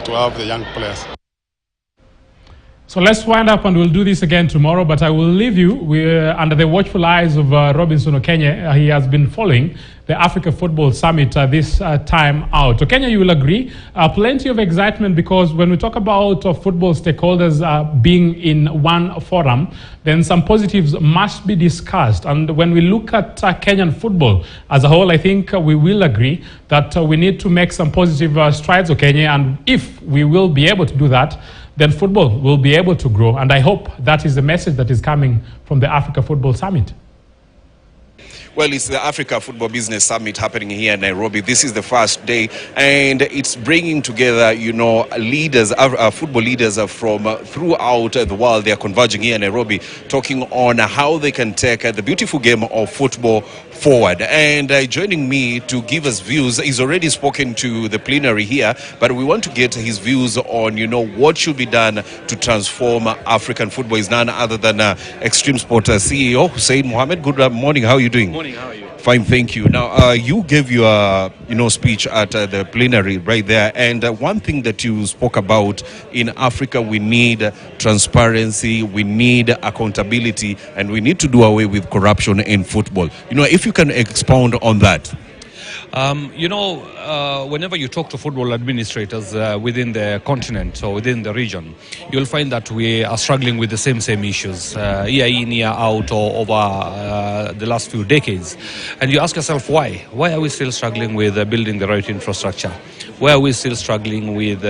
to have the young players. So let's wind up and we'll do this again tomorrow, but I will leave you under the watchful eyes of Robinson Okenye. He has been following the Africa Football Summit this time out. Okenye, you will agree, plenty of excitement, because when we talk about football stakeholders being in one forum, then some positives must be discussed. And when we look at Kenyan football as a whole, I think we will agree that we need to make some positive strides, Okenye, and if we will be able to do that, then football will be able to grow. And I hope that is the message that is coming from the Africa Football Summit. Well, it's the Africa Football Business Summit happening here in Nairobi. This is the first day, and it's bringing together, leaders, football leaders from throughout the world. They are converging here in Nairobi, talking on how they can take the beautiful game of football forward. And joining me to give us views, he's already spoken to the plenary here, but we want to get his views on, what should be done to transform African football. Is none other than Extreme Sport CEO Hussein Mohammed. Good morning. How are you doing? Morning. How are you? Fine, thank you. Now, you gave your, speech at the plenary right there, and one thing that you spoke about: in Africa, we need transparency, we need accountability, and we need to do away with corruption in football. If you can expound on that. Whenever you talk to football administrators within the continent or within the region, you'll find that we are struggling with the same issues, year in, year out, or over the last few decades. And you ask yourself, why? Why are we still struggling with building the right infrastructure? Why are we still struggling with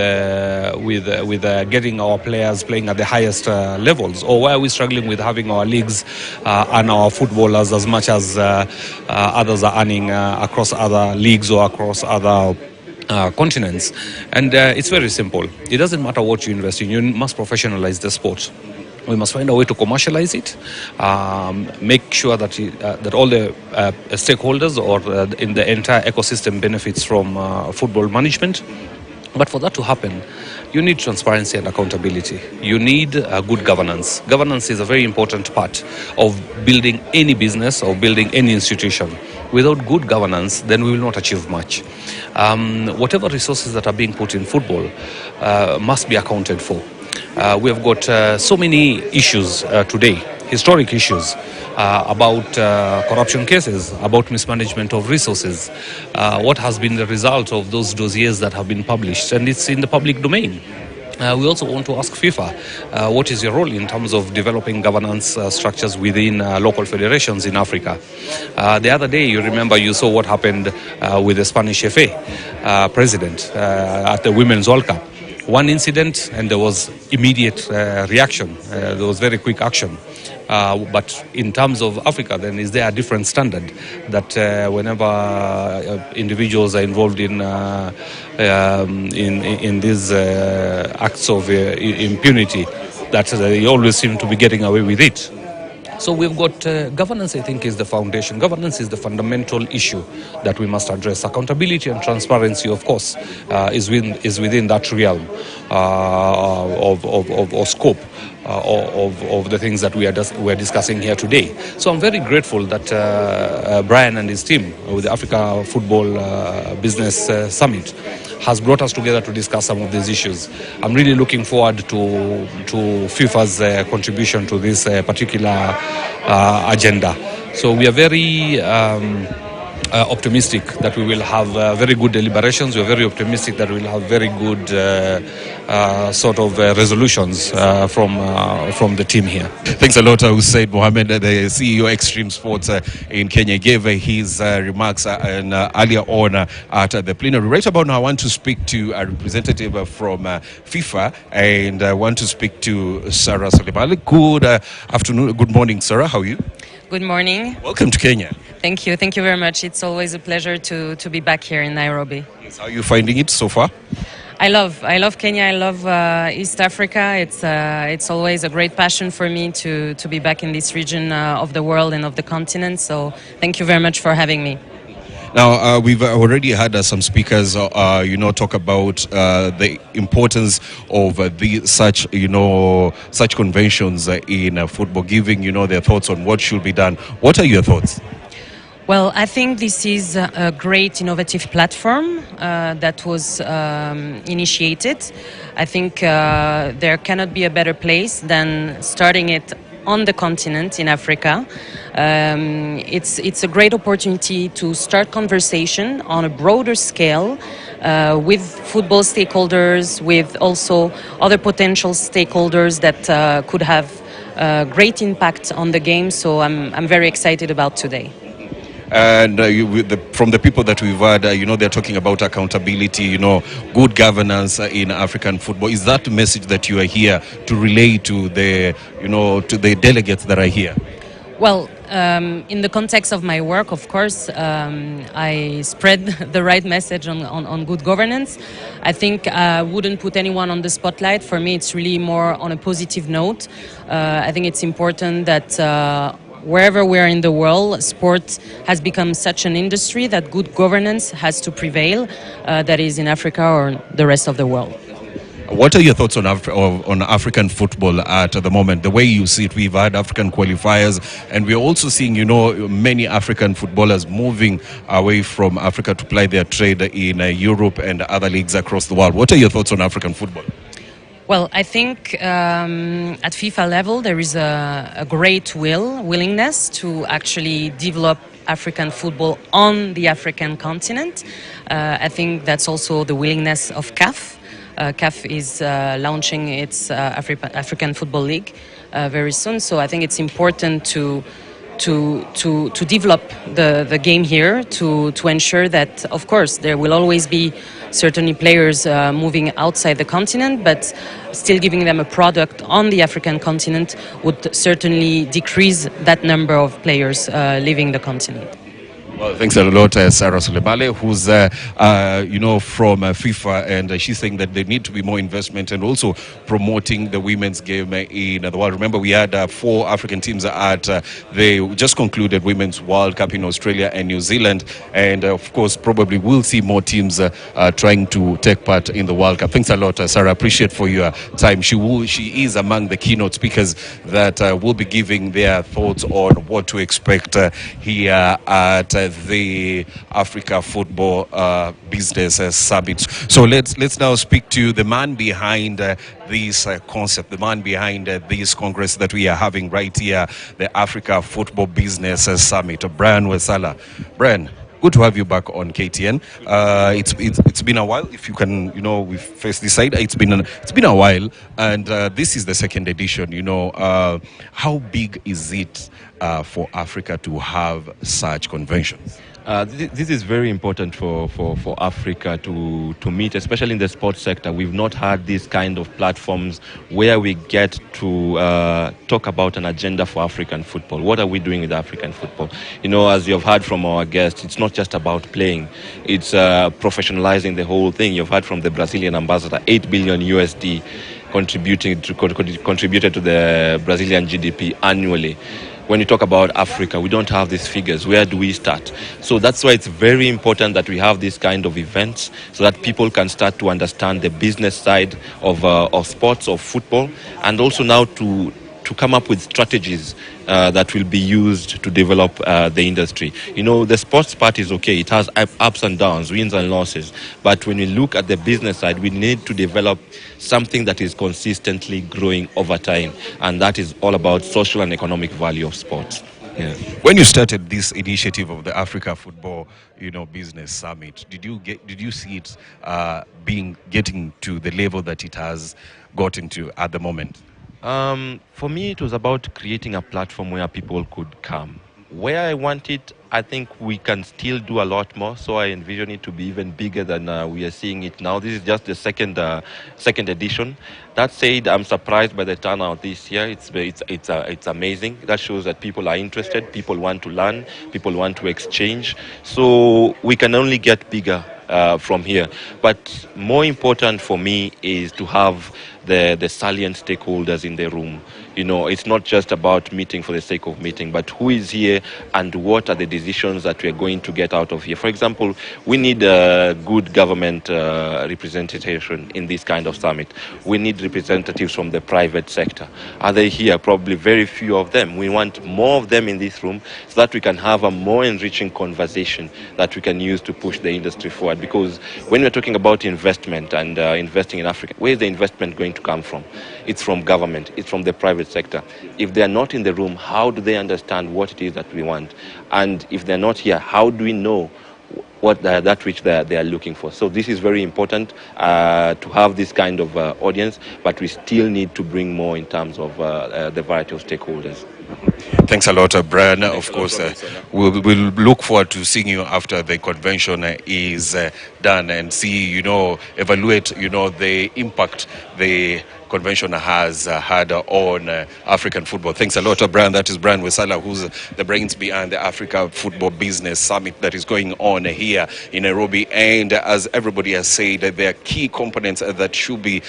getting our players playing at the highest levels? Or why are we struggling with having our leagues and our footballers as much as others are earning across other leagues or across other continents? And it's very simple. It doesn't matter what you invest in. You must professionalize the sport. We must find a way to commercialize it, make sure that that all the stakeholders or in the entire ecosystem benefits from football management. But for that to happen, you need transparency and accountability. You need good governance. Governance is a very important part of building any business or building any institution. Without good governance, then we will not achieve much. Whatever resources that are being put in football must be accounted for. We have got so many issues today, historic issues, about corruption cases, about mismanagement of resources. What has been the result of those dossiers that have been published? And it's in the public domain. We also want to ask FIFA, what is your role in terms of developing governance structures within local federations in Africa? The other day, you remember, you saw what happened with the Spanish FA president at the Women's World Cup. One incident and there was immediate reaction. There was very quick action. But in terms of Africa, then is there a different standard that whenever individuals are involved in these acts of impunity, that they always seem to be getting away with it? So we've got governance, I think, is the foundation. Governance is the fundamental issue that we must address. Accountability and transparency, of course, is within that realm of scope of the things that we're discussing here today. So I'm very grateful that Brian and his team with the Africa Football Business Summit has brought us together to discuss some of these issues. I'm really looking forward to FIFA's contribution to this particular agenda. So we are very optimistic that we will have very good deliberations. We are very optimistic that we will have very good resolutions from the team here. Thanks a lot, Hussein Mohammed, the CEO Extreme Sports in Kenya. Gave his remarks earlier on at the plenary. Right about now, I want to speak to a representative from FIFA, and I want to speak to Sarah Salimali. Good afternoon, good morning, Sarah. How are you? Good morning. Welcome to Kenya. Thank you very much. It's always a pleasure to be back here in Nairobi. Yes, how are you finding it so far? I love Kenya. I love East Africa. It's always a great passion for me to be back in this region of the world and of the continent. So thank you very much for having me. Now, we've already had some speakers, talk about the importance of such conventions in football, giving, their thoughts on what should be done. What are your thoughts? Well, I think this is a great innovative platform that was initiated. I think there cannot be a better place than starting it on the continent in Africa. It's a great opportunity to start conversation on a broader scale with football stakeholders, with also other potential stakeholders that could have great impact on the game. So I'm very excited about today. And from the people that we've had, they're talking about accountability, good governance in African football. Is that the message that you are here to relay to the delegates that are here? Well, in the context of my work, of course, I spread the right message on good governance. I think I wouldn't put anyone on the spotlight. For me, it's really more on a positive note. I think it's important that wherever we are in the world, sport has become such an industry that good governance has to prevail, that is in Africa or the rest of the world. What are your thoughts on African football at the moment? The way you see it, we've had African qualifiers, and we're also seeing, many African footballers moving away from Africa to ply their trade in Europe and other leagues across the world. What are your thoughts on African football? Well, I think at FIFA level there is a great willingness to actually develop African football on the African continent. I think that's also the willingness of CAF. CAF is launching its African Football League very soon, so I think it's important to develop the game here, to ensure that, of course, there will always be certainly players moving outside the continent, but still giving them a product on the African continent would certainly decrease that number of players leaving the continent. Well, thanks a lot, Sarah Sulemale, who's, from FIFA, and she's saying that there need to be more investment and also promoting the women's game in the world. Remember, we had 4 African teams at the just concluded Women's World Cup in Australia and New Zealand, and of course, probably we'll see more teams trying to take part in the World Cup. Thanks a lot, Sarah. Appreciate for your time. She is among the keynote speakers that will be giving their thoughts on what to expect here at the Africa Football Business Summit. So let's now speak to the man behind this concept, the man behind this congress that we are having right here, the Africa Football Business Summit, Brian Wesala. Brian, good to have you back on KTN. It's been a while. If you can, we face this side. It's been a while, and this is the second edition. How big is it for Africa to have such conventions? This is very important for Africa to meet, especially in the sports sector. We've not had these kind of platforms where we get to talk about an agenda for African football. What are we doing with African football? As you've heard from our guests, it's not just about playing. It's professionalizing the whole thing. You've heard from the Brazilian ambassador, 8 billion USD contributed to the Brazilian GDP annually. When you talk about Africa, we don't have these figures. Where do we start? So that's why it's very important that we have these kind of events so that people can start to understand the business side of sports, of football, and also now to come up with strategies that will be used to develop the industry. The sports part is okay. It has ups and downs, wins and losses. But when we look at the business side, we need to develop something that is consistently growing over time. And that is all about social and economic value of sports. Yeah. When you started this initiative of the Africa Football, Business Summit, did you see it getting to the level that it has gotten to at the moment? For me, it was about creating a platform where people could come. Where I want it, I think we can still do a lot more. So I envision it to be even bigger than we are seeing it now. This is just the second edition. That said, I'm surprised by the turnout this year. It's amazing. That shows that people are interested. People want to learn. People want to exchange. So we can only get bigger from here. But more important for me is to have the salient stakeholders in the room. You know, it's not just about meeting for the sake of meeting, but who is here and what are the decisions that we are going to get out of here. For example, we need good government representation in this kind of summit. We need representatives from the private sector. Are they here? Probably very few of them. We want more of them in this room so that we can have a more enriching conversation that we can use to push the industry forward. Because when we're talking about investment and investing in Africa, where is the investment going to come from? It's from government, it's from the private sector. If they're not in the room, how do they understand what it is that we want? And if they're not here, how do we know what that which they are looking for? So this is very important to have this kind of audience, but we still need to bring more in terms of the variety of stakeholders. Thanks a lot, Brian. Of course, we'll look forward to seeing you after the convention is done and see, evaluate, the impact the convention has had on African football. Thanks a lot, Brian. That is Brian Wesala, who's the brains behind the Africa Football Business Summit that is going on here in Nairobi. And as everybody has said, there are key components that should be